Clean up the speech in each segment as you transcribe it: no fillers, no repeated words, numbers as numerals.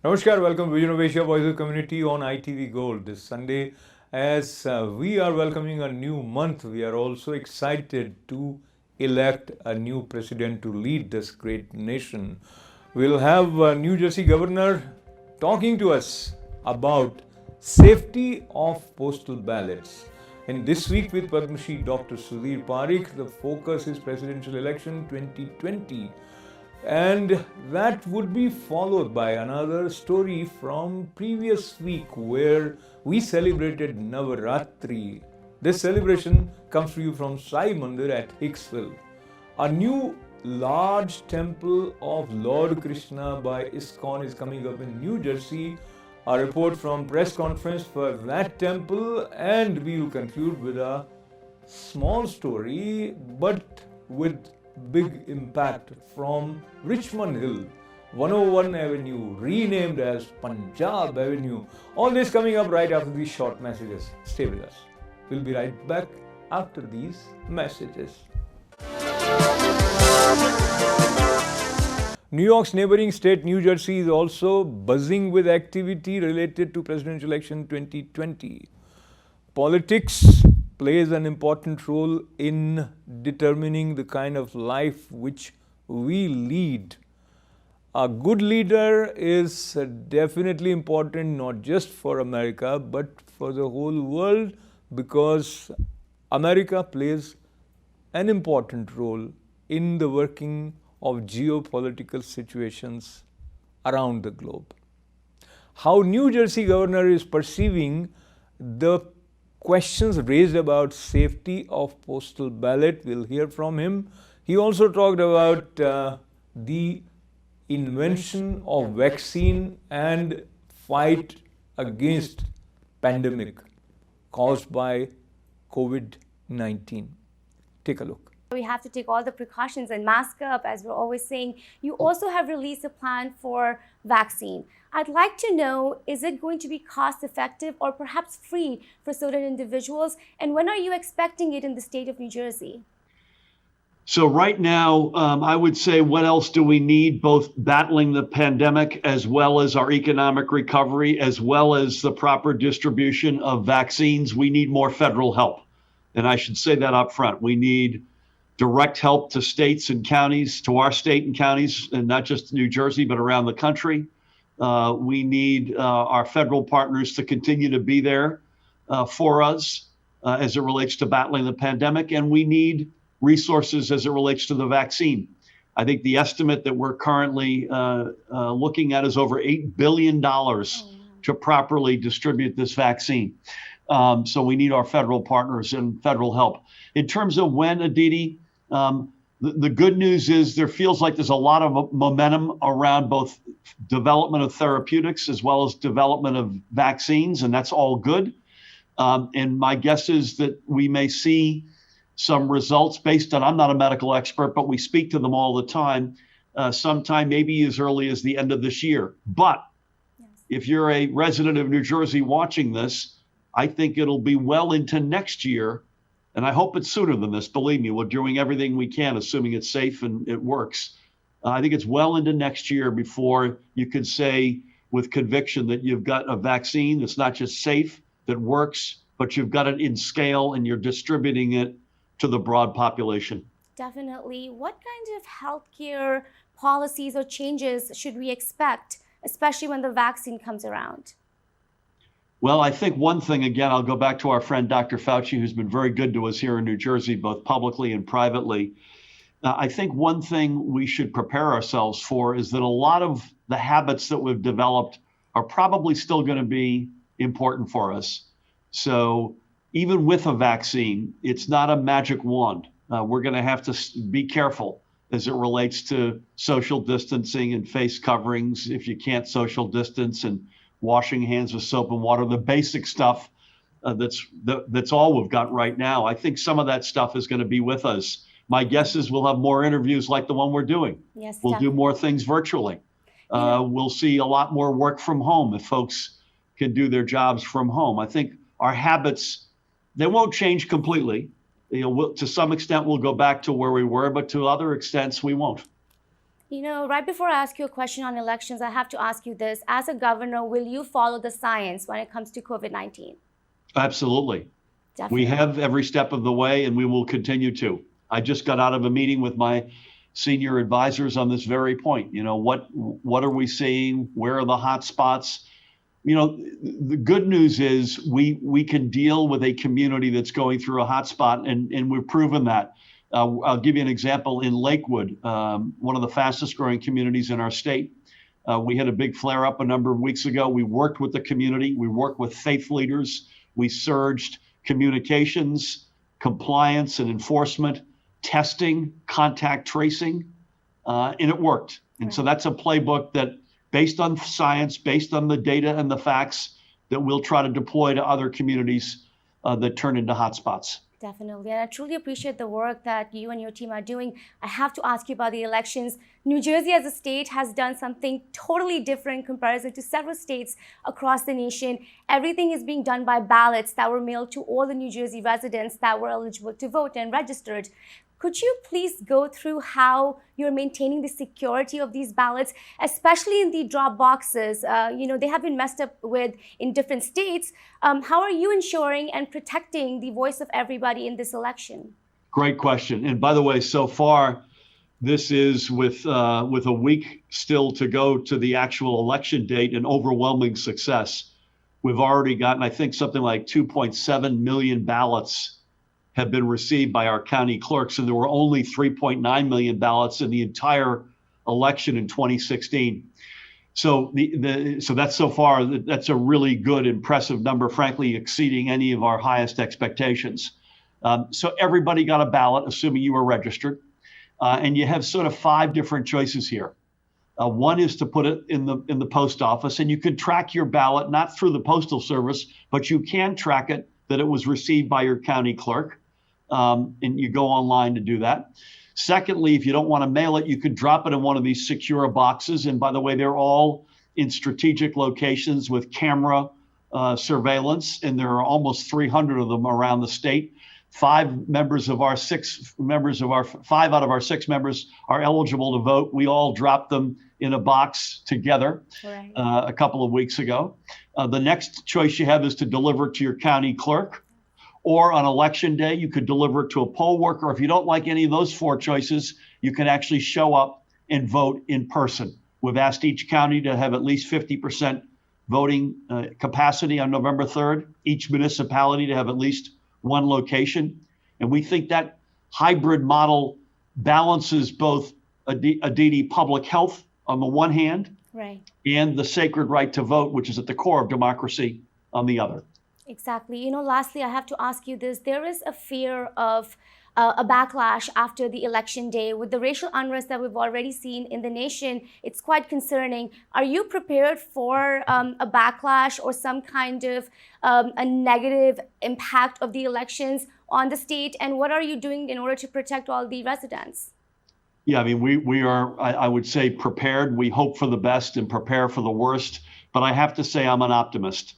Namaskar, welcome Vision of Asia Voice of Community on ITV Gold this Sunday. As we are welcoming a new month, we are also excited to elect a new president to lead this great nation. We'll have a New Jersey governor talking to us about safety of postal ballots. And this week with Padma Shri Dr. Sudhir Parikh, the focus is presidential election 2020. And that would be followed by another story from previous week where we celebrated Navratri. This celebration comes to you from Sai Mandir at Hicksville. A new large temple of Lord Krishna by ISKCON is coming up in New Jersey. A report from press conference for that temple, and we will conclude with a small story but with big impact from Richmond Hill, 101 Avenue, renamed as Punjab Avenue. All this coming up right after these short messages. Stay with us. We'll be right back after these messages. New York's neighboring state, New Jersey, is also buzzing with activity related to presidential election 2020. Politics plays an important role in determining the kind of life which we lead. A good leader is definitely important not just for America but for the whole world, because America plays an important role in the working of geopolitical situations around the globe. How New Jersey governor is perceiving the questions raised about safety of postal ballot, we'll hear from him. He also talked about the invention of vaccine and fight against pandemic caused by COVID-19. Take a look. We have to take all the precautions and mask up, as we're always saying. You also have released a plan for vaccine. I'd like to know, is it going to be cost effective or perhaps free for certain individuals? And when are you expecting it in the state of New Jersey? So right now, I would say, what else do we need? Both battling the pandemic as well as our economic recovery, as well as the proper distribution of vaccines. We need more federal help. And I should say that up front. We need direct help to states and counties, to our state and counties, and not just New Jersey, but around the country. We need our federal partners to continue to be there for us as it relates to battling the pandemic. And we need resources as it relates to the vaccine. I think the estimate that we're currently looking at is over $8 billion to properly distribute this vaccine. So we need our federal partners and federal help. In terms of when, Aditi, the good news is there feels like there's a lot of momentum around both development of therapeutics as well as development of vaccines, and that's all good. And my guess is that we may see some results based on, I'm not a medical expert, but we speak to them all the time, sometime maybe as early as the end of this year. But if you're a resident of New Jersey watching this, I think it'll be well into next year. And I hope it's sooner than this. Believe me, we're doing everything we can, assuming it's safe and it works. I think it's well into next year before you could say with conviction that you've got a vaccine that's not just safe, that works, but you've got it in scale and you're distributing it to the broad population. Definitely. What kind of healthcare policies or changes should we expect, especially when the vaccine comes around? Well, I think one thing, again, I'll go back to our friend Dr. Fauci, who's been very good to us here in New Jersey, both publicly and privately. I think one thing we should prepare ourselves for is that a lot of the habits that we've developed are probably still going to be important for us. So even with a vaccine, it's not a magic wand. We're going to have to be careful as it relates to social distancing and face coverings if you can't social distance, and washing hands with soap and water, the basic stuff that's all we've got right now. I think some of that stuff is going to be with us. My guess is we'll have more interviews like the one we're doing. Yes, we'll do more things virtually. We'll see a lot more work from home if folks can do their jobs from home. I think our habits, they won't change completely. To some extent, we'll go back to where we were, but to other extents, we won't. You know, right before I ask you a question on elections, I have to ask you this. As a governor, will you follow the science when it comes to COVID-19? Absolutely. Definitely. We have every step of the way, and we will continue to. I just got out of a meeting with my senior advisors on this very point. You know, what are we seeing? Where are the hot spots? You know, the good news is we can deal with a community that's going through a hot spot, and we've proven that. I'll give you an example. In Lakewood, one of the fastest growing communities in our state, we had a big flare up a number of weeks ago. We worked with the community. We worked with faith leaders. We surged communications, compliance and enforcement, testing, contact tracing, and it worked. And so that's a playbook that, based on science, based on the data and the facts, that we'll try to deploy to other communities that turn into hotspots. Definitely. And I truly appreciate the work that you and your team are doing. I have to ask you about the elections. New Jersey as a state has done something totally different in comparison to several states across the nation. Everything is being done by ballots that were mailed to all the New Jersey residents that were eligible to vote and registered. Could you please go through how you're maintaining the security of these ballots, especially in the drop boxes? You know, they have been messed up with in different states. How are you ensuring and protecting the voice of everybody in this election? Great question. And by the way, so far, this is with a week still to go to the actual election date, an overwhelming success. We've already gotten, I think, something like 2.7 million ballots have been received by our county clerks, and there were only 3.9 million ballots in the entire election in 2016. So so that's so far, that's a really good, impressive number, frankly, exceeding any of our highest expectations. So everybody got a ballot, assuming you were registered, and you have sort of 5 different choices here. One is to put it in the post office, and you can track your ballot not through the Postal Service, but you can track it that it was received by your county clerk. And you go online to do that. Secondly, if you don't want to mail it, you could drop it in one of these secure boxes. And by the way, they're all in strategic locations with camera surveillance, and there are almost 300 of them around the state. 5 out of our 6 members are eligible to vote. We all dropped them in a box together a couple of weeks ago. The next choice you have is to deliver it to your county clerk. Or on election day, you could deliver it to a poll worker. If you don't like any of those 4 choices, you can actually show up and vote in person. We've asked each county to have at least 50% voting capacity on November 3rd, each municipality to have at least 1 location. And we think that hybrid model balances both Aditi public health on the one hand, and the sacred right to vote, which is at the core of democracy, on the other. Exactly. You know, lastly, I have to ask you this. There is a fear of a backlash after the election day. With the racial unrest that we've already seen in the nation, it's quite concerning. Are you prepared for a backlash or some kind of a negative impact of the elections on the state? And what are you doing in order to protect all the residents? Yeah, I mean, we are, I would say, prepared. We hope for the best and prepare for the worst. But I have to say I'm an optimist.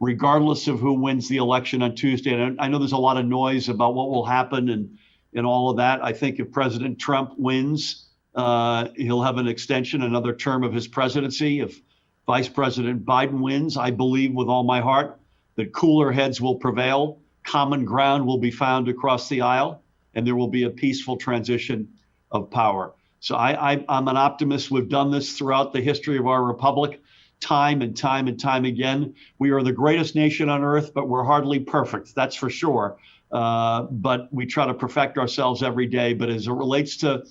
Regardless of who wins the election on Tuesday. And I know there's a lot of noise about what will happen and all of that. I think if President Trump wins, he'll have an extension, another term of his presidency. If Vice President Biden wins, I believe with all my heart that cooler heads will prevail, common ground will be found across the aisle, and there will be a peaceful transition of power. So I'm an optimist. We've done this throughout the history of our republic. Time and time again. We are the greatest nation on earth, but we're hardly perfect, that's for sure. But we try to perfect ourselves every day. But as it relates to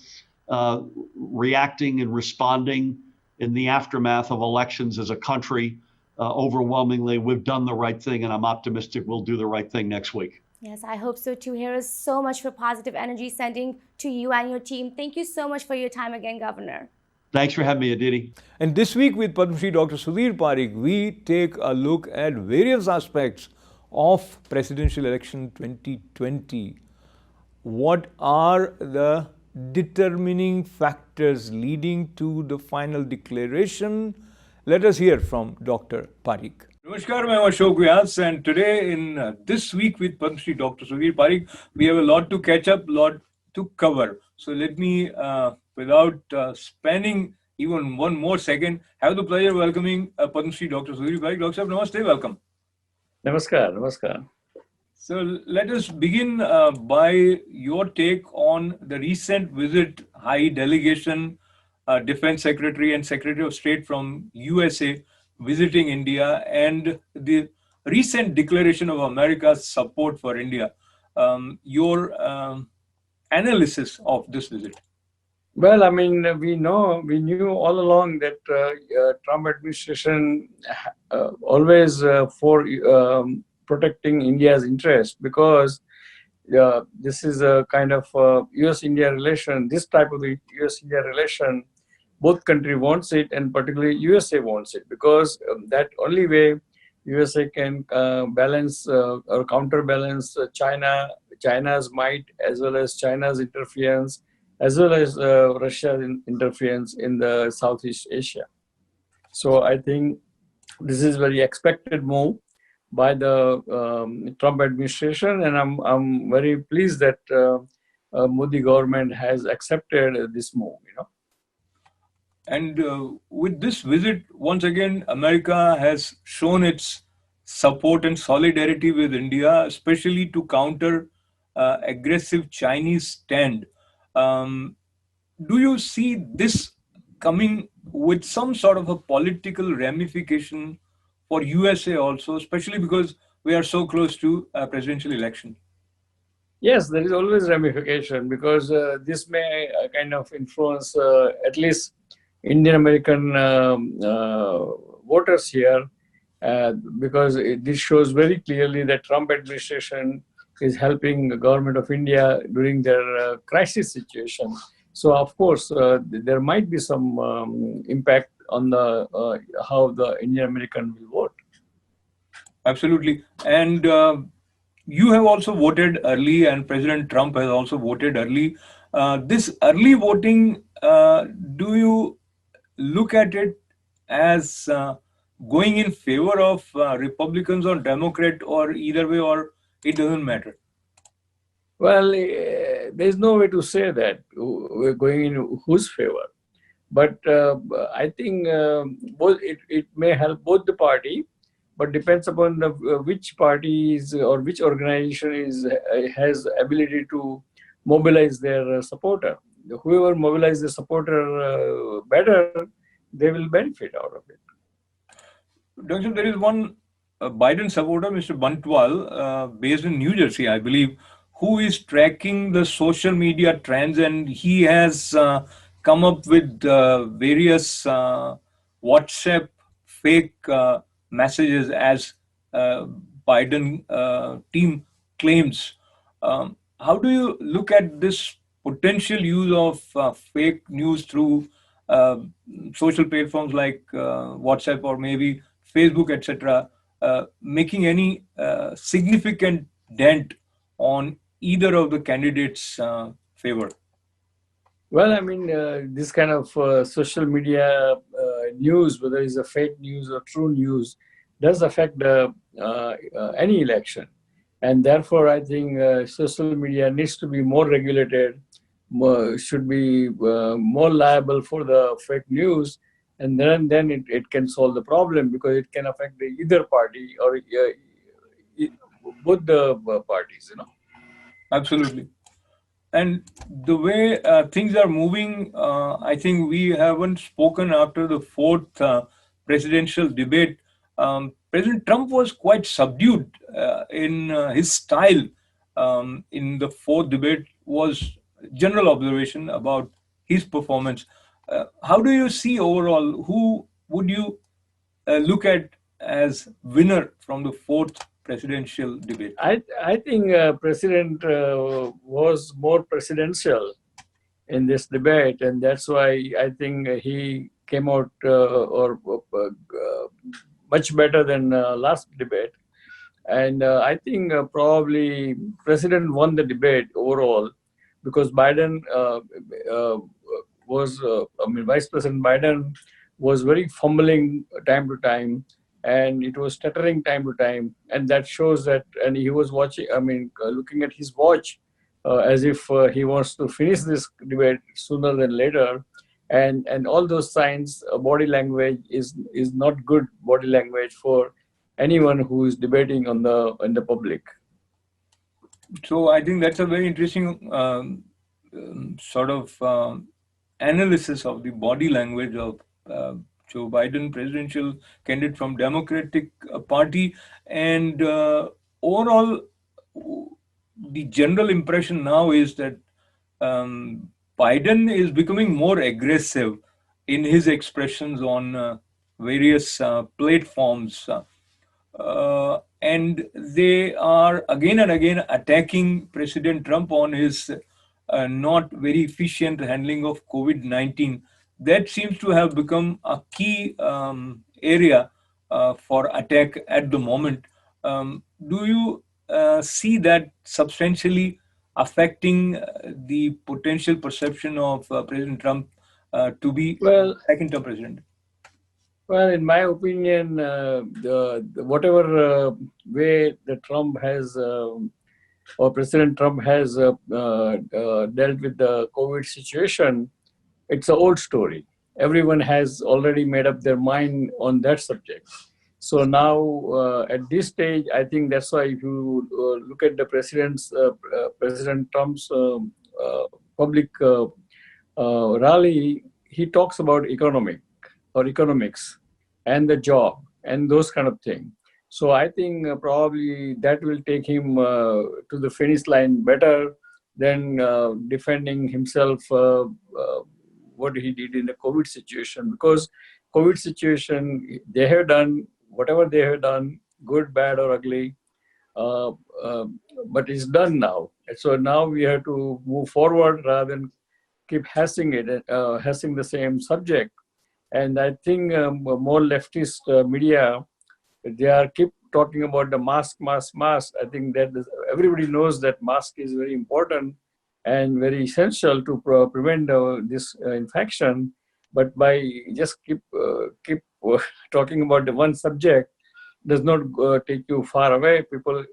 reacting and responding in the aftermath of elections as a country, overwhelmingly, we've done the right thing, and I'm optimistic we'll do the right thing next week. Yes, I hope so too. Here is so much for positive energy sending to you and your team. Thank you so much for your time again, Governor. Thanks for having me, Aditi. And this week with Padma Shri Dr. Sudhir Parikh, we take a look at various aspects of presidential election 2020. What are the determining factors leading to the final declaration? Let us hear from Dr. Parikh. Namaskar, I am Ashok Vyas, and today in This Week with Padma Shri Dr. Sudhir Parikh, we have a lot to catch up, lot to cover. So let me, without spending even one more second, have the pleasure of welcoming Padma Shri Dr. Sudhir. Dr. Sahib, namaste, welcome. Namaskar, namaskar. So let us begin by your take on the recent visit, High Delegation, Defense Secretary and Secretary of State from USA visiting India, and the recent declaration of America's support for India. Your analysis of this visit. Well, I mean, we knew all along that Trump administration always for protecting India's interest, because this is a kind of US-India relation. This type of the US-India relation, both country wants it, and particularly USA wants it, because that only way USA can balance or counterbalance China's might, as well as China's interference, as well as Russia's interference in the Southeast Asia. So I think this is very expected move by the Trump administration, and I'm very pleased that Modi government has accepted this move. And with this visit, once again, America has shown its support and solidarity with India, especially to counter aggressive Chinese stand. Do you see this coming with some sort of a political ramification for USA also, especially because we are so close to a presidential election? Yes, there is always ramification, because this may kind of influence at least Indian American voters here, because this shows very clearly that Trump administration is helping the government of India during their crisis situation. So of course, there might be some impact on the how the Indian American will vote. Absolutely. And you have also voted early, and President Trump has also voted early. This early voting, do you look at it as going in favor of Republicans or Democrat, or either way, or it doesn't matter? Well, there's no way to say that we're going in whose favor. But I think both it may help both the party, but depends upon the which parties or which organization has ability to mobilize their supporter. Whoever mobilizes the supporter better, they will benefit out of it. Doctor, there is one Biden supporter, Mr. Bantwal, based in New Jersey, I believe, who is tracking the social media trends, and he has come up with various WhatsApp fake messages, as Biden team claims. How do you look at this potential use of fake news through social platforms like WhatsApp or maybe Facebook, etc., making any significant dent on either of the candidates' favor? Well, I mean, this kind of social media news, whether it's a fake news or true news, does affect any election. And therefore, I think social media needs to be more regulated, should be more liable for the fake news, and then it can solve the problem, because it can affect either party or both the parties, Absolutely. And the way things are moving, I think we haven't spoken after the fourth presidential debate. President Trump was quite subdued in his style in the fourth debate, was general observation about his performance. How do you see overall, who would you look at as winner from the fourth presidential debate? I think President was more presidential in this debate, and that's why I think he came out much better than last debate. And I think probably President won the debate overall, because Biden Vice President Biden was very fumbling time to time, and it was stuttering time to time, and that shows that. And he was watching, looking at his watch as if he wants to finish this debate sooner than later. And all those signs, body language is not good body language for anyone who is debating in the public. So I think that's a very interesting sort of analysis of the body language of Joe Biden, presidential candidate from Democratic Party, and overall, the general impression now is that Biden is becoming more aggressive in his expressions on various platforms. And they are again and again attacking President Trump on his not very efficient handling of COVID-19. That seems to have become a key area for attack at the moment. Do you see that substantially affecting the potential perception of President Trump to be second-term president? Well, in my opinion, whatever way that Trump has or President Trump has dealt with the COVID situation, it's an old story. Everyone has already made up their mind on that subject. So now, at this stage, I think that's why if you look at the President Trump's public rally, he talks about economics and the job and those kind of things. So I think probably that will take him to the finish line better than defending himself what he did in the COVID situation. Because COVID situation, they have done whatever they have done, good, bad or ugly, but it's done now. So now we have to move forward rather than keep hashing the same subject. And I think more leftist media, they are keep talking about the mask. I think that everybody knows that mask is very important and very essential to prevent this infection. But by just keep talking about the one subject does not take you far away. People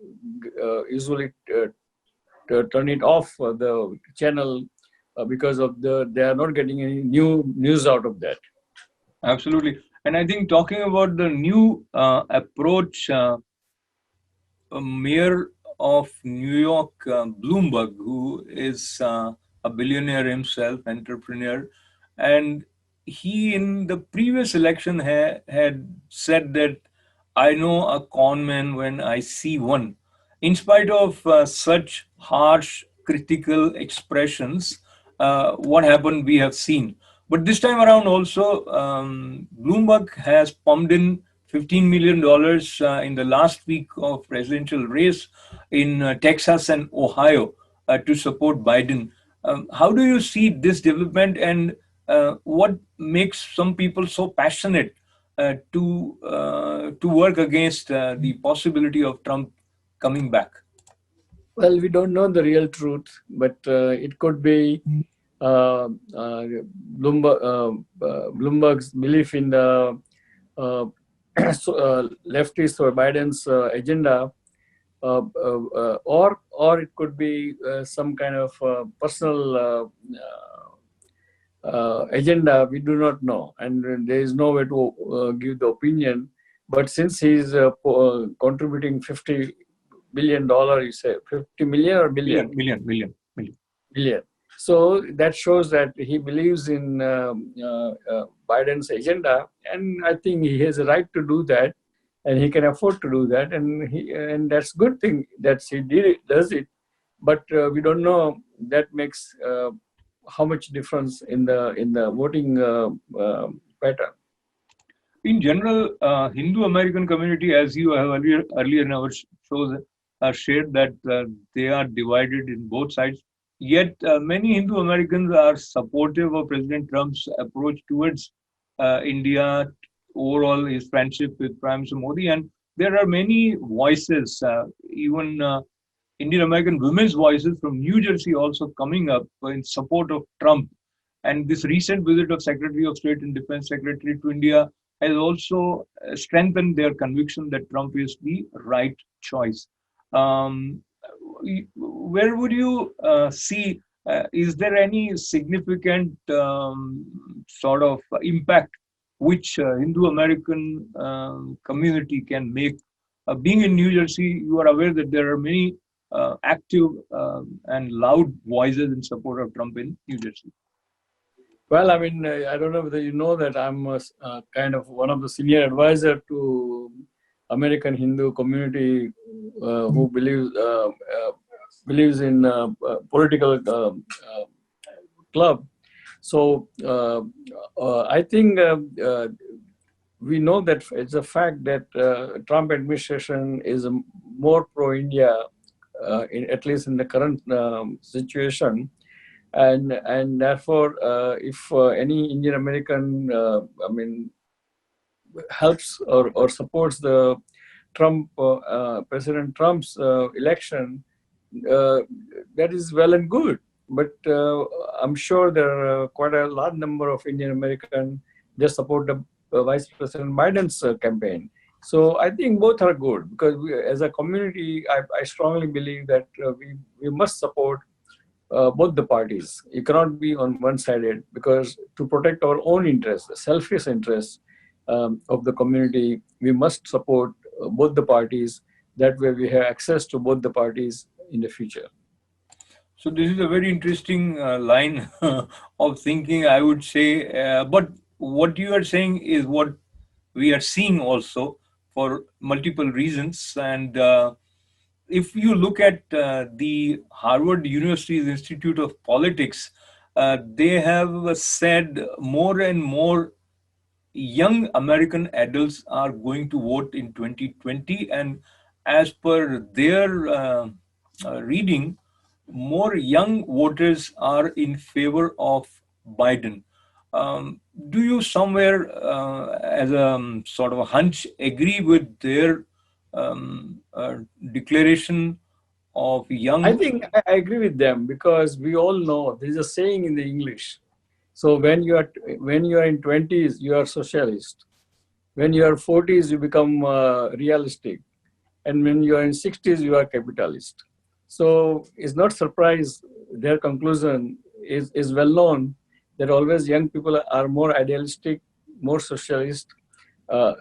usually turn it off the channel because of they are not getting any new news out of that. Absolutely. And I think talking about the new approach, Mayor of New York, Bloomberg, who is a billionaire himself, entrepreneur, and he in the previous election had said that I know a con man when I see one. In spite of such harsh critical expressions, what happened we have seen. But this time around also, Bloomberg has pumped in $15 million in the last week of presidential race in Texas and Ohio to support Biden. How do you see this development, and what makes some people so passionate to work against the possibility of Trump coming back? Well, we don't know the real truth, but it could be Bloomberg's belief in the leftist or Biden's agenda, or it could be some kind of personal agenda. We do not know, and there is no way to give the opinion. But since he's contributing $50 billion, you say 50 million or billion? Billion. So that shows that he believes in Biden's agenda, and I think he has a right to do that, and he can afford to do that, and that's a good thing that he does it. But we don't know that makes how much difference in the voting pattern. In general, Hindu American community, as you have earlier in our shows shared, that they are divided in both sides. Yet many Hindu Americans are supportive of President Trump's approach towards India, overall his friendship with Prime Minister Modi. And there are many voices, even Indian American women's voices from New Jersey also coming up in support of Trump. And this recent visit of Secretary of State and Defense Secretary to India has also strengthened their conviction that Trump is the right choice. where would you see, is there any significant sort of impact which Hindu American community can make? Being in New Jersey, you are aware that there are many active and loud voices in support of Trump in New Jersey. Well, I mean, I don't know whether you know that I'm kind of one of the senior advisor to American Hindu community who believes in political club. So I think we know that it's a fact that Trump administration is more pro-India, at least in the current situation. And therefore, if any Indian American, I mean, helps or supports the Trump President Trump's election, that is well and good. But I'm sure there are quite a large number of Indian American just support the Vice President Biden's campaign. So I think both are good because we, as a community, I strongly believe that we must support both the parties. You cannot be on one-sided because to protect our own interests, the selfish interests of the community, we must support both the parties. That way we have access to both the parties in the future. So this is a very interesting line of thinking, I would say. But what you are saying is what we are seeing also for multiple reasons. And if you look at the Harvard University's Institute of Politics, they have said more and more young American adults are going to vote in 2020. And as per their reading, more young voters are in favor of Biden. Do you somewhere, as a sort of a hunch, agree with their declaration of young? I think I agree with them because we all know there is a saying in the English. So when you are in 20s, you are socialist. When you are 40s, you become realistic, and when you are in 60s, you are capitalist. So it's not surprise their conclusion is well known that always young people are more idealistic, more socialist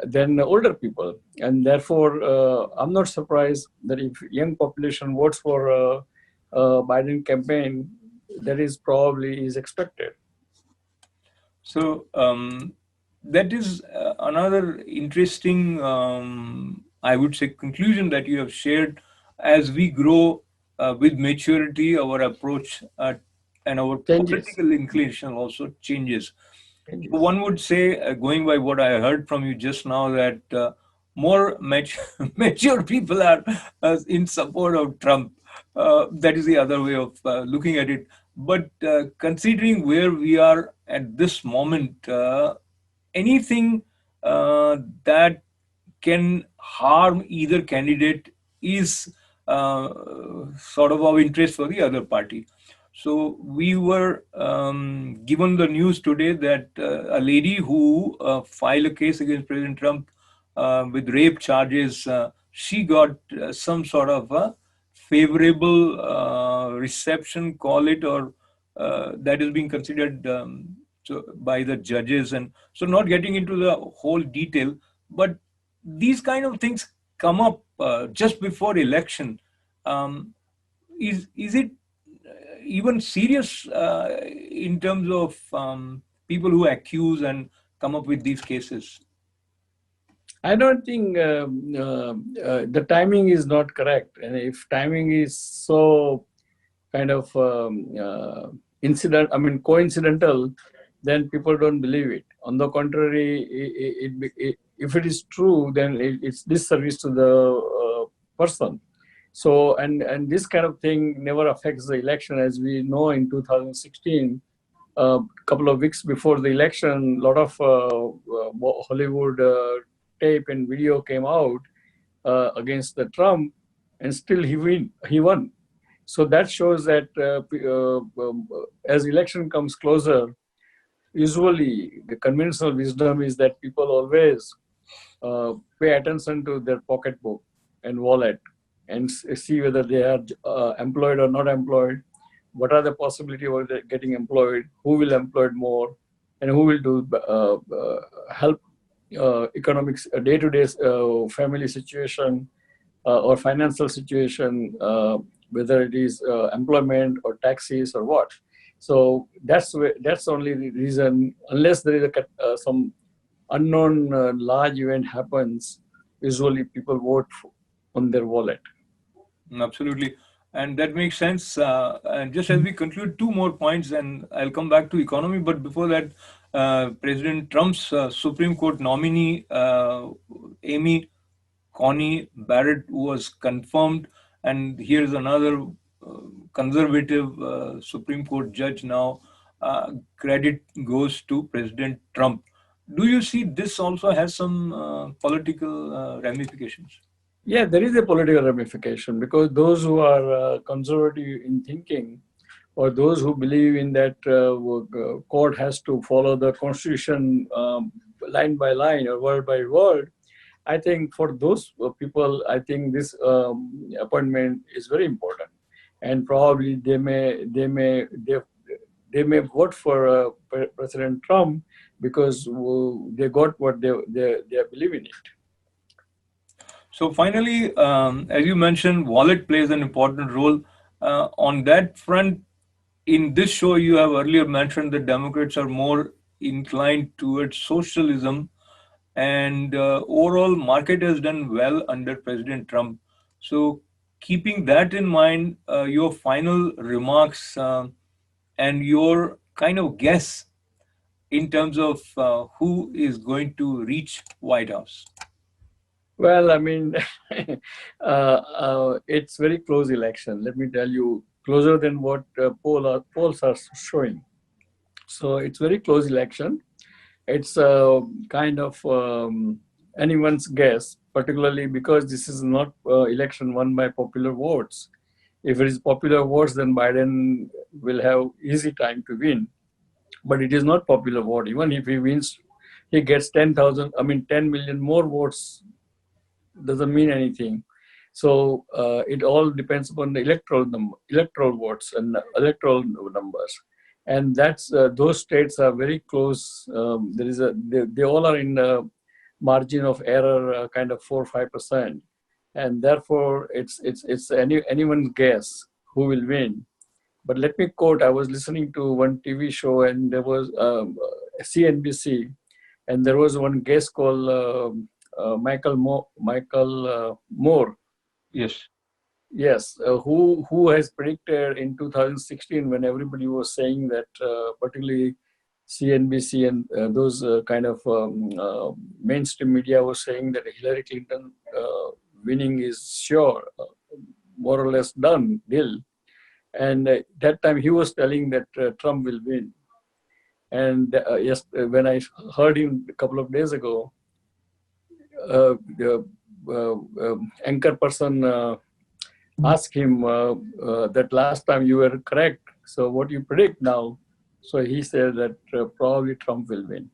than older people, and therefore I'm not surprised that if young population votes for Biden campaign, that is probably is expected. So that is another interesting, I would say, conclusion that you have shared. As we grow with maturity, our approach and our political inclination also changes. One would say, going by what I heard from you just now, that more mature people are in support of Trump. That is the other way of looking at it. But considering where we are at this moment, anything that can harm either candidate is sort of of interest for the other party. So we were given the news today that a lady who filed a case against President Trump with rape charges, she got some sort of a favorable reception, call it, or that is being considered by the judges. And so not getting into the whole detail, but these kind of things come up just before election. Is it even serious in terms of people who accuse and come up with these cases? I don't think the timing is not correct. And if timing is so kind of coincidental, then people don't believe it. On the contrary, if it is true, then it's disservice to the person. So, and this kind of thing never affects the election. As we know, in 2016, a couple of weeks before the election, a lot of Hollywood tape and video came out against the Trump, and still he won. So that shows that as election comes closer, usually the conventional wisdom is that people always pay attention to their pocketbook and wallet. and see whether they are employed or not employed. What are the possibility of getting employed? Who will employ more, and who will do help economics, day-to-day family situation or financial situation, whether it is employment or taxes or what. So that's only the reason. Unless there is some unknown large event happens, usually people vote on their wallet. Absolutely. And that makes sense. And just as we conclude, two more points, and I'll come back to economy. But before that, President Trump's Supreme Court nominee, Amy Coney Barrett, was confirmed. And here's another conservative Supreme Court judge now. Credit goes to President Trump. Do you see this also has some political ramifications? Yeah, there is a political ramification, because those who are conservative in thinking, or those who believe in that court has to follow the constitution line by line or word by word, I think for those people, I think this appointment is very important, and probably they may vote for President Trump because they got what they believe in it. So finally, as you mentioned, wallet plays an important role. On that front, in this show, you have earlier mentioned that Democrats are more inclined towards socialism, and overall market has done well under President Trump. So keeping that in mind, your final remarks and your kind of guess in terms of who is going to reach White House. Well, I mean, it's very close election. Let me tell you, closer than what polls are showing. So it's very close election. It's kind of anyone's guess, particularly because this is not election won by popular votes. If it is popular votes, then Biden will have easy time to win. But it is not popular vote. Even if he wins, he gets 10 million more votes. Doesn't mean anything. So it all depends upon the electoral votes and electoral numbers, and that's those states are very close. They all are in the margin of error, kind of 4 or 5%, and therefore it's anyone's guess who will win. But let me quote: I was listening to one TV show, and there was CNBC, and there was one guest called Michael Moore. Yes, who has predicted in 2016, when everybody was saying that, particularly CNBC and those kind of mainstream media was saying that Hillary Clinton winning is sure, more or less done deal. And that time he was telling that Trump will win. And yes, when I heard him a couple of days ago, the anchor person asked him that last time you were correct, so what do you predict now? So he said that probably Trump will win.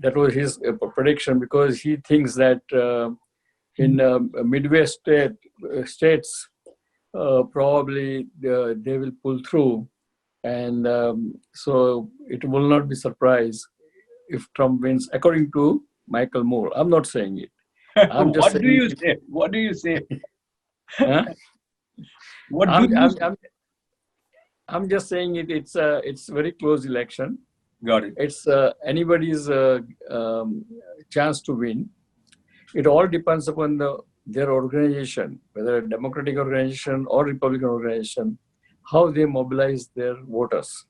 That was his prediction, because he thinks that in Midwest states, probably they will pull through, and so it will not be surprised if Trump wins, according to Michael Moore. I'm not saying it. I'm just What do you say? What do you say? Huh? What I'm just saying it. It's very close election. Got it. It's anybody's chance to win. It all depends upon their organization, whether a Democratic organization or Republican organization, how they mobilize their voters.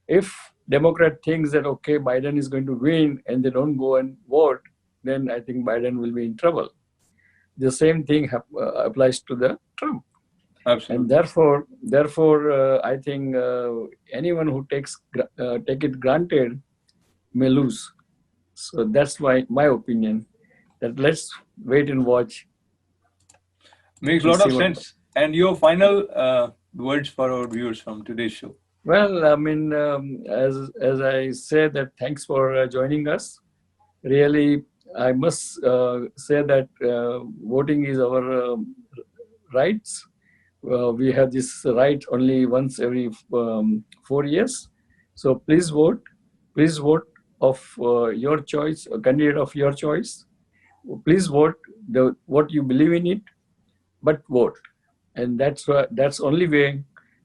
If Democrat thinks that, okay, Biden is going to win, and they don't go and vote, then I think Biden will be in trouble. The same thing applies to the Trump. Absolutely. And therefore, I think anyone who take it granted may lose. So that's my opinion. That let's wait and watch. Makes a lot of sense. And your final words for our viewers from today's show. Well, I mean, as I said, that thanks for joining us. Really, I must say that voting is our rights. We have this right only once every 4 years. So please vote. Please vote of your choice, a candidate of your choice. Please vote what you believe in it, but vote. And that's only way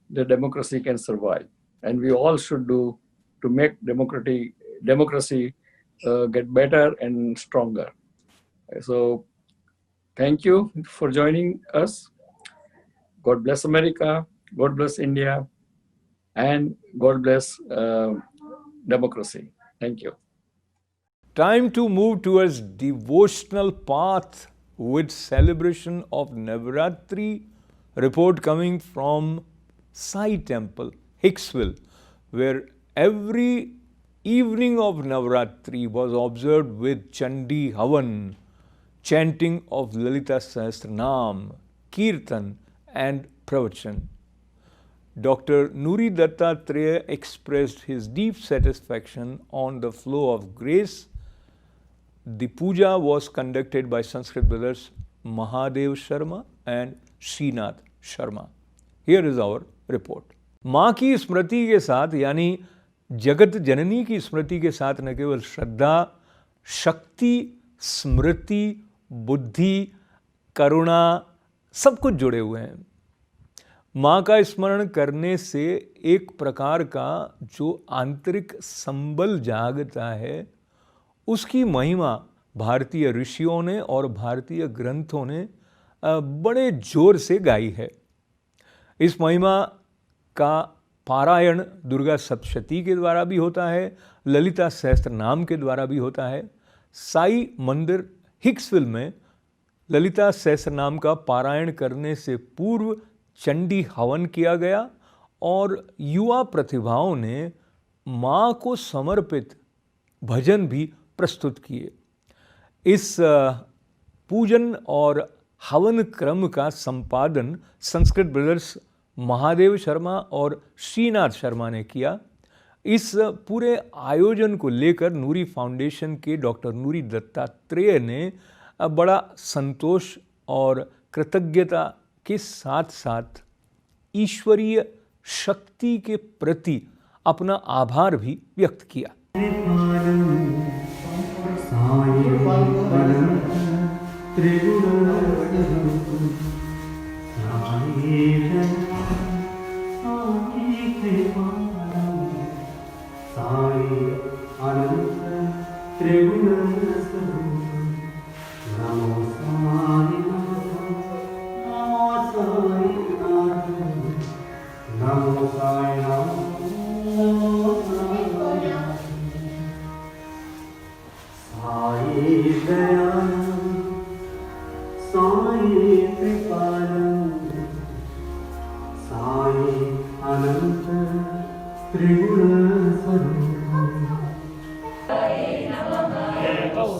the democracy can survive. And we all should do to make democracy get better and stronger. So thank you for joining us. God bless America, God bless India, and God bless democracy. Thank you. Time to move towards devotional path with celebration of Navratri. Report coming from Sai Temple, Hicksville, where every evening of Navratri was observed with Chandi Havan, chanting of Lalita Sahastranaam, Kirtan and Pravachan. Dr. Nuri Dattatreya expressed his deep satisfaction on the flow of grace. The puja was conducted by Sanskrit brothers Mahadev Sharma and Srinath Sharma. Here is our report. माँ की स्मृति के साथ यानी जगत जननी की स्मृति के साथ न केवल श्रद्धा, शक्ति, स्मृति, बुद्धि, करुणा सब कुछ जुड़े हुए हैं। माँ का स्मरण करने से एक प्रकार का जो आंतरिक संबल जागता है, उसकी महिमा भारतीय ऋषियों ने और भारतीय ग्रंथों ने बड़े जोर से गाई है। इस महिमा का पारायण दुर्गा सप्तशती के द्वारा भी होता है, ललिता सहस्त्रनाम के द्वारा भी होता है। साई मंदिर हिक्सविल में ललिता सहस्त्रनाम का पारायण करने से पूर्व चंडी हवन किया गया और युवा प्रतिभाओं ने माँ को समर्पित भजन भी प्रस्तुत किए। इस पूजन और हवन क्रम का संपादन संस्कृत ब्रदर्स महादेव शर्मा और श्रीनाथ शर्मा ने किया। इस पूरे आयोजन को लेकर नूरी फाउंडेशन के डॉक्टर नूरी दत्तात्रेय ने बड़ा संतोष और कृतज्ञता के साथ साथ ईश्वरीय शक्ति के प्रति अपना आभार भी व्यक्त किया।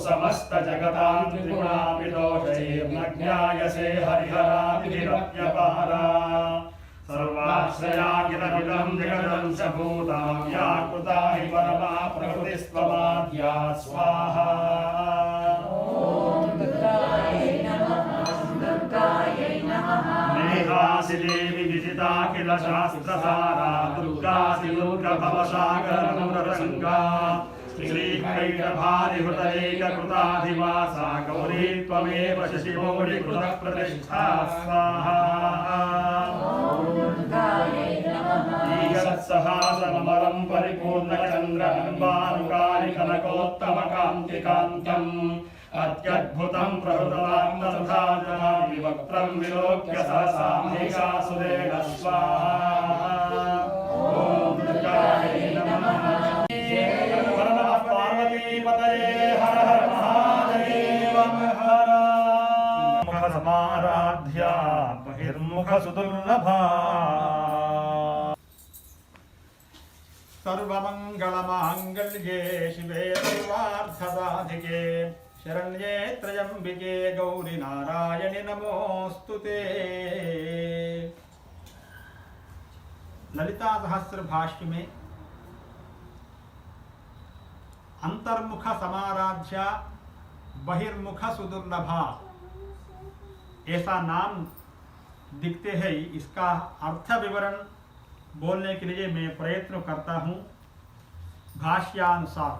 समस्त जगतान्त्रिगुणाविदोषैर्नज्ञायसे हरिहराभिरप्यपारा सर्वाश्रयागिरमिदं जगदं च भूतां या कृता हि परमा प्रकृतिस्त्वमाद्या स्वाहा। मेधासि देवि विजिता किल शास्त्रसारा दुर्गासि दुर्गभवसागरनुरसङ्गा श्रीकैटभारिहृतैककृताधिवासा गौरी त्वमेव शशिभौरिकृतप्रतिष्ठा स्वाहा। ईगत्सहासममलं परिपूर्णचन्द्रबिम्बानुकालिकनकोत्तमकान्तिकान्तम् अत्यद्भुतं प्रहृतवान्नसुधाजनाविवक्त्रं विलोक्य सहसा महिषासुरेण स्वाहा। ॐ दुर्गायै नमः। पार्वतीपतये हर हर महादेव हर। मुखसमाराध्या बहिर्मुखसुदुर्लभा सर्वमङ्गलमाङ्गल्ये शिवे सर्वार्थसाधिके शरण्ये त्र्यम्बिके गौरी नारायणि नमोऽस्तुते। ललिता सहस्र भाष्य में अंतर्मुख समाराध्या बहिर्मुख सुदुर्लभा ऐसा नाम दिखते हैं। इसका अर्थ विवरण बोलने के लिए मैं प्रयत्न करता हूँ। भाष्यानुसार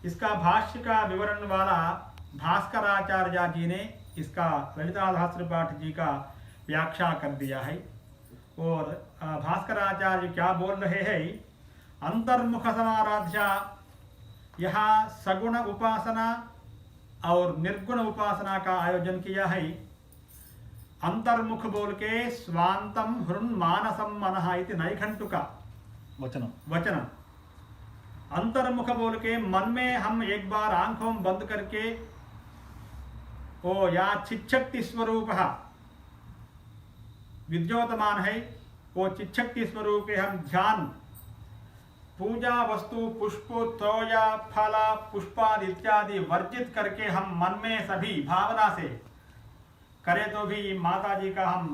इसका भाष्य का विवरण वाला भास्कराचार्य जी ने इसका ललिता सहस्त्र पाठ जी का व्याख्या कर दिया है। और भास्कराचार्य क्या बोल रहे हैं, अंतर्मुख समाराध्या, यहाँ सगुण उपासना और निर्गुण उपासना का आयोजन किया है। अंतर्मुख बोल के स्वांतम हृन् मानसम मनः इति नैघंटुका वचन। अंतर्मुख बोल के मन में हम एक बार आंखों बंद करके ओ या चिच्छक्ति स्वरूप विद्योतमान है, वो चिच्छक्ति स्वरूप के हम ध्यान पूजा वस्तु पुष्प तोया फल पुष्पादि इत्यादि वर्जित करके हम मन में सभी भावना से करें तो भी माता जी का हम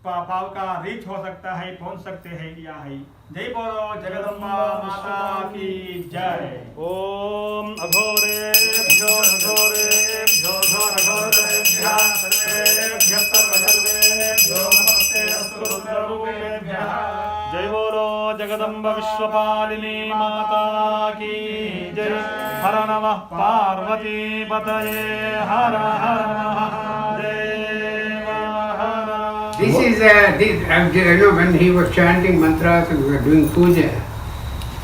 पाव का रीच हो सकता है, पहुंच सकते हैं। या है जय बोलो जगदम्बा माता की जय। ओम अघोरेभ्यो घोरेभ्यो घोरघोरेभ्यः सर्वेभ्यः सर्वसर्वेभ्यो नमस्ते अस्तु रुद्ररूपेभ्यः। जय बोलो जगदम्ब विश्वपालिनी माता की जय। हर नमः पार्वती पतये हर हर महादेव हर। This is when he was chanting mantras and we were doing puja,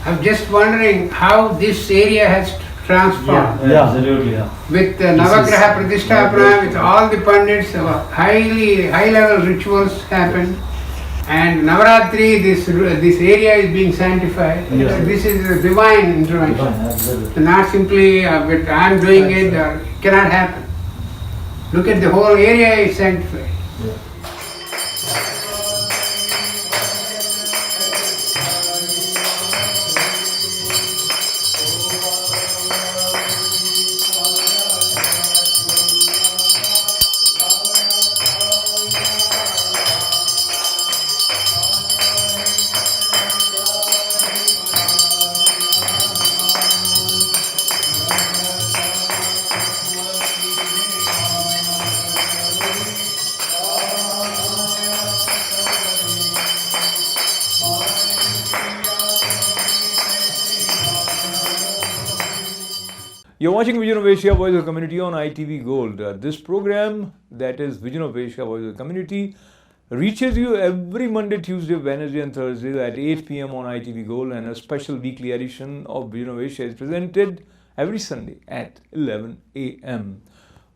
I was just wondering how this area has transformed. Yeah, absolutely. Yeah. With Navagraha Pratishthapana, with all the pandits, high level rituals happened. And Navratri, this area is being sanctified. Yeah. So this is a divine intervention. Divine, absolutely. Not simply but I am doing it, it cannot happen. Look at the whole area is sanctified. Yeah. You're watching Vision of Asia, Voice of the Community on ITV Gold. This program, that is Vision of Asia, Voice of the Community, reaches you every Monday, Tuesday, Wednesday and Thursday at 8 p.m. on ITV Gold, and a special weekly edition of Vision of Asia is presented every Sunday at 11 a.m.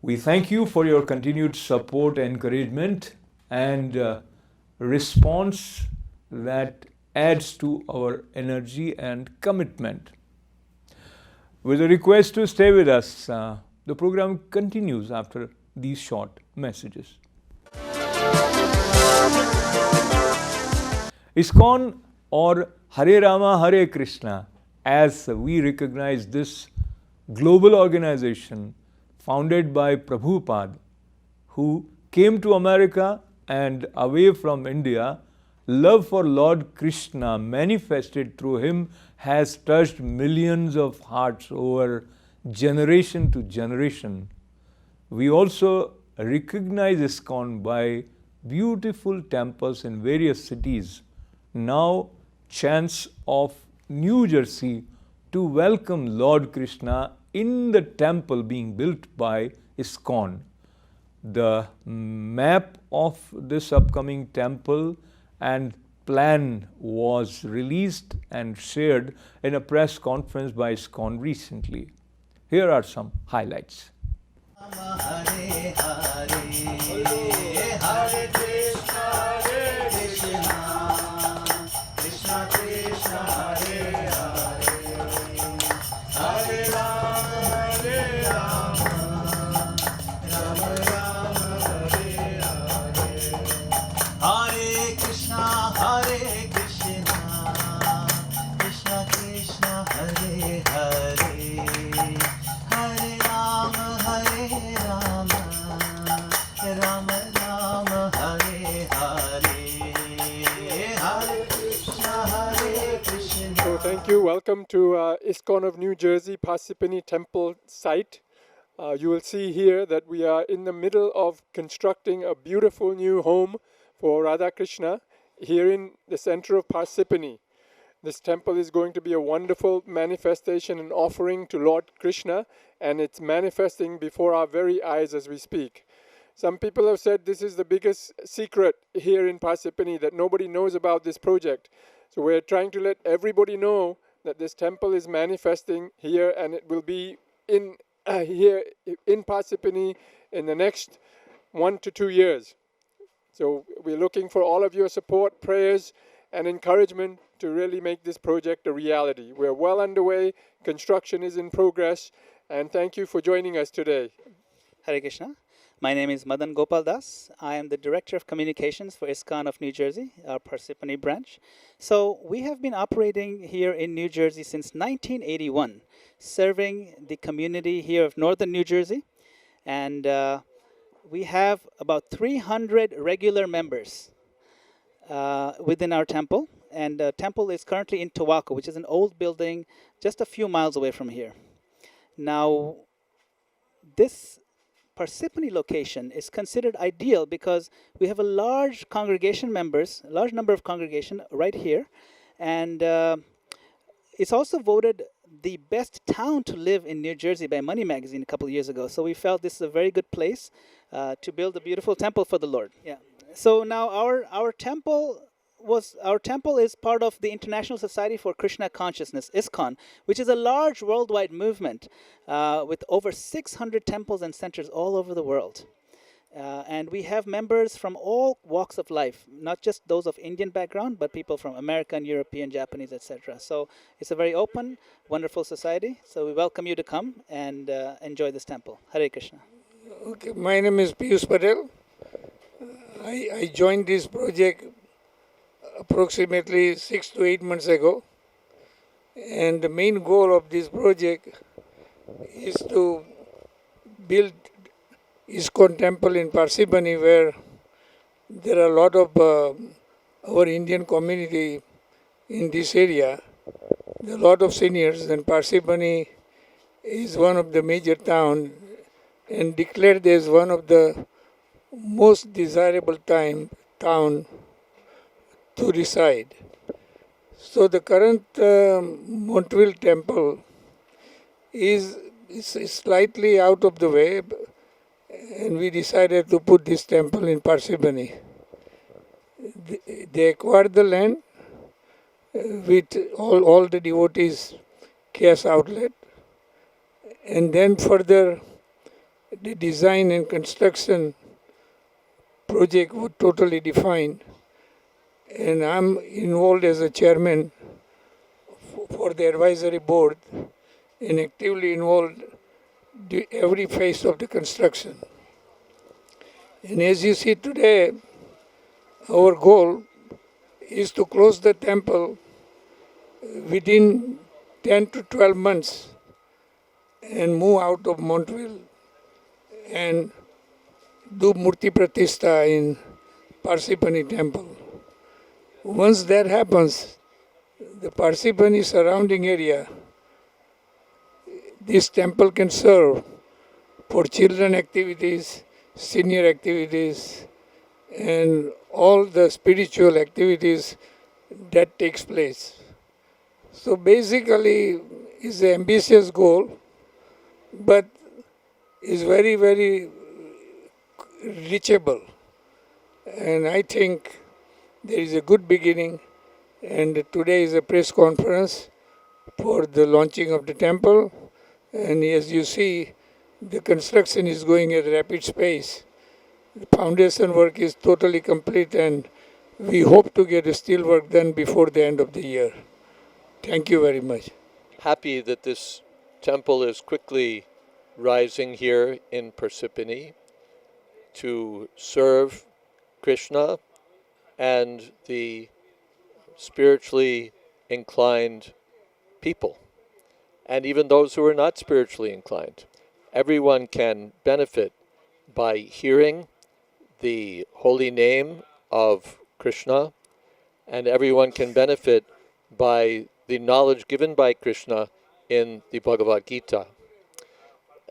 We thank you for your continued support, encouragement and response that adds to our energy and commitment. With a request to stay with us, the program continues after these short messages. ISKCON or Hare Rama Hare Krishna, as we recognize this global organization founded by Prabhupada, who came to America and away from India. Love for Lord Krishna manifested through him has touched millions of hearts over generation to generation. We also recognize ISKCON by beautiful temples in various cities. Now chants of New Jersey to welcome Lord Krishna in the temple being built by ISKCON. The map of this upcoming temple and plan was released and shared in a press conference by ISKCON recently. Here are some highlights. Hare Hare Krishna Krishna Krishna Hare Hare Hare Rama Rama Rama Hare Hare Hare Krishna Krishna Krishna Hare Hare Hare Rama Rama Rama Hare Thank you. Welcome to ISKCON of New Jersey, Parsippany Temple site. You will see here that we are in the middle of constructing a beautiful new home for Radha Krishna here in the center of Parsippany. This temple is going to be a wonderful manifestation and offering to Lord Krishna, and it's manifesting before our very eyes as we speak. Some people have said this is the biggest secret here in Parsippany, that nobody knows about this project. So we're trying to let everybody know that this temple is manifesting here, and it will be in here in Parsippany in the next 1 to 2 years. So we're looking for all of your support, prayers, and encouragement to really make this project a reality. We're well underway, construction is in progress, and thank you for joining us today. Hare Krishna. My name is Madan Gopal Das. I am the Director of Communications for ISKCON of New Jersey, our Parsippany branch. So we have been operating here in New Jersey since 1981, serving the community here of northern New Jersey. And we have about 300 regular members within our temple. And the temple is currently in Tawaka, which is an old building just a few miles away from here. Now, this Parsippany location is considered ideal because we have a large number of congregation right here, and it's also voted the best town to live in New Jersey by Money Magazine a couple of years ago. So we felt this is a very good place to build a beautiful temple for the Lord. Yeah. So now our temple is part of the International Society for Krishna Consciousness, ISKCON, which is a large worldwide movement with over 600 temples and centers all over the world. And we have members from all walks of life, not just those of Indian background, but people from American, European, Japanese, etc. So it's a very open, wonderful society. So we welcome you to come and enjoy this temple. Hare Krishna. Okay, my name is Piyush Patel. I joined this project approximately 6 to 8 months ago, and the main goal of this project is to build ISKCON temple in Parsippany, where there are a lot of our Indian community in this area. There are a lot of seniors, and Parsippany is one of the major towns and declared as one of the most desirable town to reside. So the current Montville temple is slightly out of the way, and we decided to put this temple in Parsippany. They acquired the land with all the devotees' cash outlet, and then further the design and construction project was totally defined. And I'm involved as a chairman for the advisory board and actively involved every phase of the construction. And as you see today, our goal is to close the temple within 10 to 12 months and move out of Montville and do Murti Pratishta in Parsippany temple. Once that happens, the Parsippany surrounding area, this temple can serve for children activities, senior activities, and all the spiritual activities that takes place. So basically, it's an ambitious goal, but is very, very reachable. And I think there is a good beginning, and today is a press conference for the launching of the temple. And as you see, the construction is going at rapid pace. The foundation work is totally complete, and we hope to get the steel work done before the end of the year. Thank you very much. Happy that this temple is quickly rising here in Parsippany to serve Krishna and the spiritually inclined people, and even those who are not spiritually inclined. Everyone can benefit by hearing the holy name of Krishna, and everyone can benefit by the knowledge given by Krishna in the Bhagavad Gita.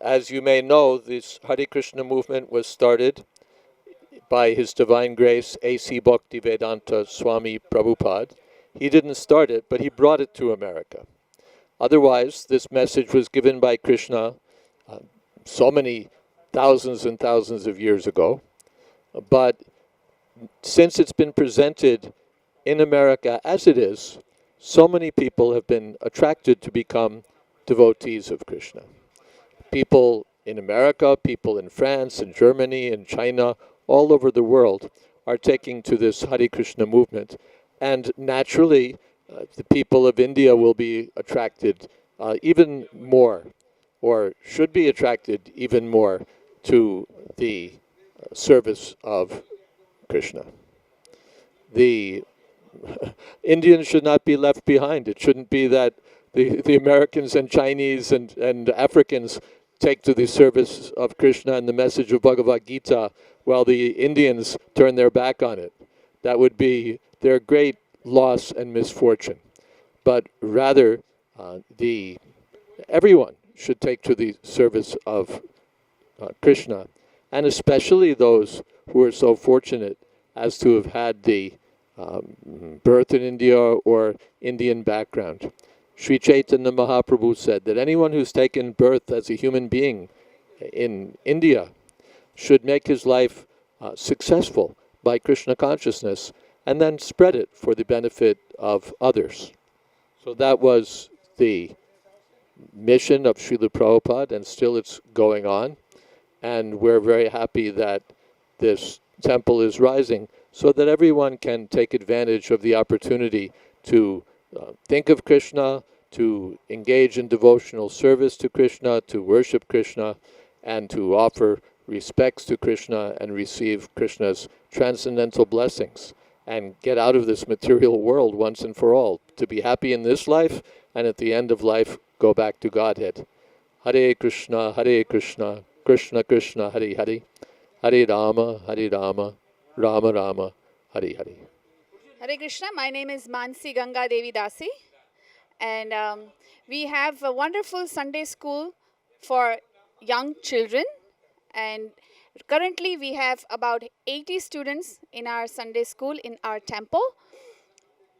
As you may know, this Hare Krishna movement was started by His Divine Grace A.C. Bhaktivedanta Swami Prabhupada. He didn't start it, but he brought it to America. Otherwise, this message was given by Krishna so many thousands and thousands of years ago. But since it's been presented in America as it is, so many people have been attracted to become devotees of Krishna. People in America, people in France, in Germany, in China, all over the world are taking to this Hare Krishna movement. And naturally, the people of India will be attracted even more, or should be attracted even more to the service of Krishna. The Indians should not be left behind. It shouldn't be that the Americans and Chinese and Africans take to the service of Krishna and the message of Bhagavad Gita while the Indians turn their back on it. That would be their great loss and misfortune. But rather, everyone should take to the service of Krishna, and especially those who are so fortunate as to have had the birth in India or Indian background. Sri Chaitanya Mahaprabhu said that anyone who's taken birth as a human being in India should make his life successful by Krishna consciousness and then spread it for the benefit of others. So that was the mission of Srila Prabhupada, and still it's going on. And we're very happy that this temple is rising so that everyone can take advantage of the opportunity to think of Krishna, to engage in devotional service to Krishna, to worship Krishna, and to offer respects to Krishna and receive Krishna's transcendental blessings and get out of this material world once and for all, to be happy in this life and at the end of life go back to Godhead. Hare Krishna, Krishna Krishna, Hare Hare, Hare Rama, Rama Rama, Hare Hare. Hare Krishna, my name is Mansi Ganga Devi Dasi, and we have a wonderful Sunday school for young children, and currently we have about 80 students in our Sunday school in our temple.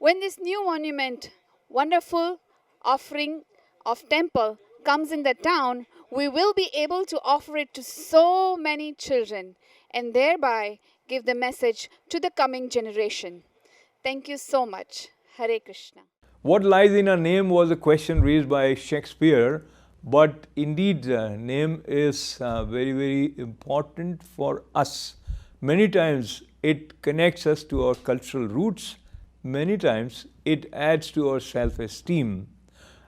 When this new monument, wonderful offering of temple comes in the town, we will be able to offer it to so many children and thereby give the message to the coming generation. Thank you so much. Hare Krishna. What lies in a name was a question raised by Shakespeare, but indeed name is very, very important for us. Many times it connects us to our cultural roots. Many times it adds to our self-esteem.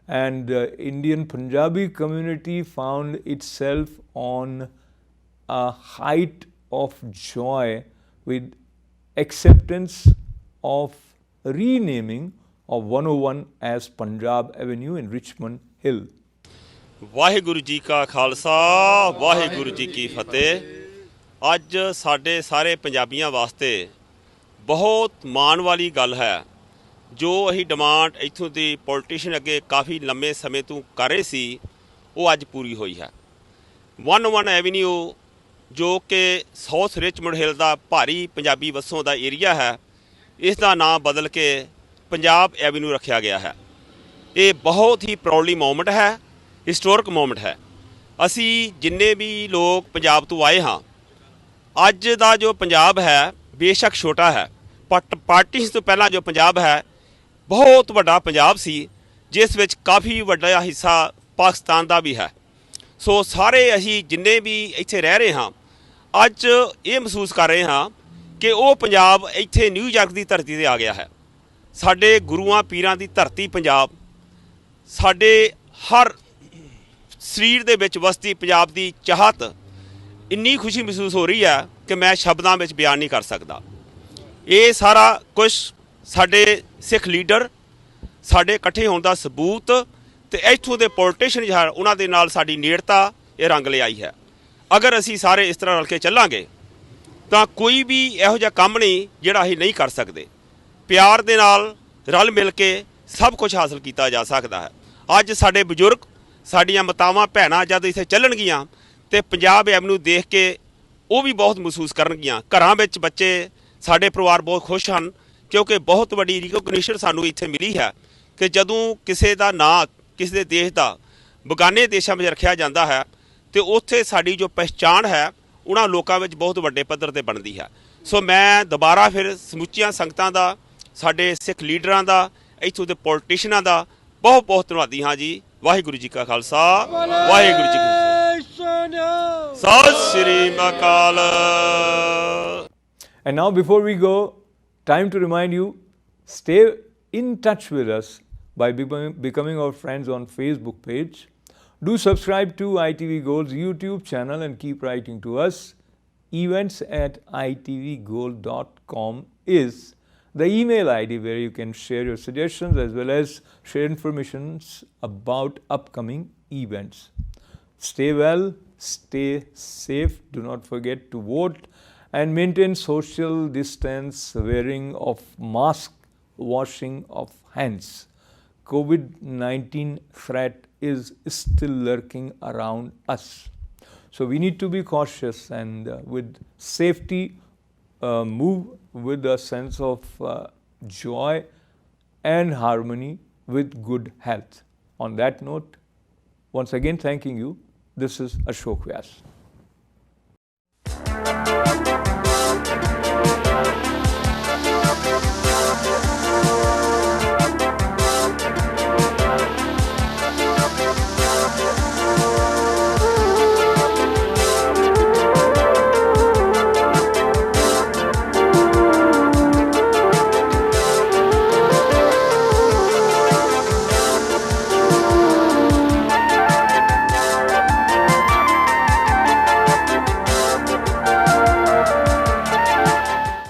And Indian Punjabi community found itself on a height of joy with acceptance of renaming of 101 as Punjab Avenue in Richmond Hill. Waheguru ji ਕਾ ਖਾਲਸਾ ਵਾਹਿਗੁਰੂ ਜੀ ਕੀ ਫਤਿਹ। ਅੱਜ ਸਾਡੇ ਸਾਰੇ ਪੰਜਾਬੀਆਂ ਵਾਸਤੇ ਬਹੁਤ ਮਾਣ ਵਾਲੀ ਗੱਲ ਹੈ ਜੋ ਅਸੀਂ ਡਿਮਾਂਡ ਇੱਥੋਂ ਦੀ ਪੋਲੀਟੀਸ਼ੀਅਨ ਅੱਗੇ ਕਾਫੀ ਲੰਮੇ ਸਮੇਂ ਤੋਂ ਕਰ ਰਹੇ ਸੀ, ਉਹ ਅੱਜ ਪੂਰੀ ਹੋਈ ਹੈ। 101 ਐਵੀਨਿਊ ਜੋ ਕਿ ਸਾਊਥ ਰਿਚਮੰਡ ਹਿੱਲ ਦਾ ਭਾਰੀ ਪੰਜਾਬੀ ਵਸੋਂ ਦਾ ਏਰੀਆ ਹੈ, ਇਸ ਦਾ ਨਾਮ ਬਦਲ ਕੇ ਪੰਜਾਬ ਐਵੀਨਿਊ ਰੱਖਿਆ ਗਿਆ ਹੈ। ਇਹ ਬਹੁਤ ਹੀ ਪ੍ਰਾਊਡਲੀ ਮੂਮੈਂਟ ਹੈ, ਹਿਸਟੋਰਿਕ ਮੂਮੈਂਟ ਹੈ। ਅਸੀਂ ਜਿੰਨੇ ਵੀ ਲੋਕ ਪੰਜਾਬ ਤੋਂ ਆਏ ਹਾਂ, ਅੱਜ ਦਾ ਜੋ ਪੰਜਾਬ ਹੈ ਬੇਸ਼ੱਕ ਛੋਟਾ ਹੈ, ਬਟ ਪਾਰਟੀਸ਼ਨ ਤੋਂ ਪਹਿਲਾਂ ਜੋ ਪੰਜਾਬ ਹੈ ਬਹੁਤ ਵੱਡਾ ਪੰਜਾਬ ਸੀ, ਜਿਸ ਵਿੱਚ ਕਾਫੀ ਵੱਡਾ ਹਿੱਸਾ ਪਾਕਿਸਤਾਨ ਦਾ ਵੀ ਹੈ। ਸੋ ਸਾਰੇ ਅਸੀਂ ਜਿੰਨੇ ਵੀ ਇੱਥੇ ਰਹਿ ਰਹੇ ਹਾਂ, ਅੱਜ ਇਹ ਮਹਿਸੂਸ ਕਰ ਰਹੇ ਹਾਂ ਕਿ ਉਹ ਪੰਜਾਬ ਇੱਥੇ ਨਿਊਯਾਰਕ ਦੀ ਧਰਤੀ 'ਤੇ ਆ ਗਿਆ ਹੈ। ਸਾਡੇ ਗੁਰੂਆਂ ਪੀਰਾਂ ਦੀ ਧਰਤੀ ਪੰਜਾਬ, ਸਾਡੇ ਹਰ ਸਰੀਰ ਦੇ ਵਿੱਚ ਵਸਦੀ ਪੰਜਾਬ ਦੀ ਚਾਹਤ ਇੰਨੀ ਖੁਸ਼ੀ ਮਹਿਸੂਸ ਹੋ ਰਹੀ ਹੈ ਕਿ ਮੈਂ ਸ਼ਬਦਾਂ ਵਿੱਚ ਬਿਆਨ ਨਹੀਂ ਕਰ ਸਕਦਾ। ਇਹ ਸਾਰਾ ਕੁਝ ਸਾਡੇ ਸਿੱਖ ਲੀਡਰ ਸਾਡੇ ਇਕੱਠੇ ਹੋਣ ਦਾ ਸਬੂਤ ਅਤੇ ਇੱਥੋਂ ਦੇ ਪੋਲੀਟੀਸ਼ੀਅਨ ਜਿਹੜਾ ਉਹਨਾਂ ਦੇ ਨਾਲ ਸਾਡੀ ਨੇੜਤਾ ਇਹ ਰੰਗ ਲਿਆਈ ਹੈ। ਅਗਰ ਅਸੀਂ ਸਾਰੇ ਇਸ ਤਰ੍ਹਾਂ ਰਲ ਕੇ ਚੱਲਾਂਗੇ ਤਾਂ ਕੋਈ ਵੀ ਇਹੋ ਜਿਹਾ ਕੰਮ ਨਹੀਂ ਜਿਹੜਾ ਅਸੀਂ ਨਹੀਂ ਕਰ ਸਕਦੇ। ਪਿਆਰ ਦੇ ਨਾਲ ਰਲ ਮਿਲ ਕੇ ਸਭ ਕੁਝ ਹਾਸਲ ਕੀਤਾ ਜਾ ਸਕਦਾ ਹੈ। ਅੱਜ ਸਾਡੇ ਬਜ਼ੁਰਗ ਸਾਡੀਆਂ ਮਾਤਾਵਾਂ ਭੈਣਾਂ ਜਦ ਇੱਥੇ ਚੱਲਣਗੀਆਂ ਤੇ ਪੰਜਾਬ ਐਵਨਿਊ ਦੇਖ ਕੇ ਉਹ ਵੀ ਬਹੁਤ ਮਹਿਸੂਸ ਕਰਨਗੀਆਂ। ਘਰਾਂ ਵਿੱਚ ਬੱਚੇ ਸਾਡੇ ਪਰਿਵਾਰ ਬਹੁਤ ਖੁਸ਼ ਹਨ ਕਿਉਂਕਿ ਬਹੁਤ ਵੱਡੀ ਰਿਕੋਗਨੀਸ਼ਨ ਸਾਨੂੰ ਇੱਥੇ ਮਿਲੀ ਹੈ ਕਿ ਜਦੋਂ ਕਿਸੇ ਦਾ ਨਾਂ ਕਿਸੇ ਦੇ ਦੇਸ਼ ਦਾ ਬਗਾਨੇ ਦੇਸ਼ਾਂ ਵਿੱਚ ਰੱਖਿਆ ਜਾਂਦਾ ਹੈ ਤੇ ਉੱਥੇ ਸਾਡੀ ਜੋ ਪਹਿਚਾਣ ਹੈ ਉਹਨਾਂ ਲੋਕਾਂ ਵਿੱਚ ਬਹੁਤ ਵੱਡੇ ਪੱਧਰ ਤੇ ਬਣਦੀ ਹੈ। ਸੋ ਮੈਂ ਦੁਬਾਰਾ ਫਿਰ ਸਮੁੱਚੀਆਂ ਸੰਗਤਾਂ ਦਾ, ਸਾਡੇ ਸਿੱਖ ਲੀਡਰਾਂ ਦਾ, ਇੱਥੋਂ ਦੇ ਪੋਲੀਟੀਸ਼ੀਅਨਾਂ ਦਾ ਬਹੁਤ ਬਹੁਤ ਧੰਨਵਾਦੀ ਹਾਂ ਜੀ। ਵਾਹਿਗੁਰੂ ਜੀ ਕਾ ਖਾਲਸਾ, ਵਾਹਿਗੁਰੂ ਜੀ ਕੀ ਫਤਿਹ। ਸਤਿ ਸ਼੍ਰੀ ਅਕਾਲ। And now before we go, time to remind you, stay in touch with us by becoming our friends on Facebook page. Do subscribe to ITV Gold's YouTube channel and keep writing to us. events@itvgold.com is the email ID where you can share your suggestions as well as share information about upcoming events. Stay well, stay safe, do not forget to vote and maintain social distance, wearing of mask, washing of hands. COVID-19 threat is still lurking around us. So we need to be cautious and with safety move with a sense of joy and harmony with good health. On that note, once again thanking you. This is Ashok Vyas.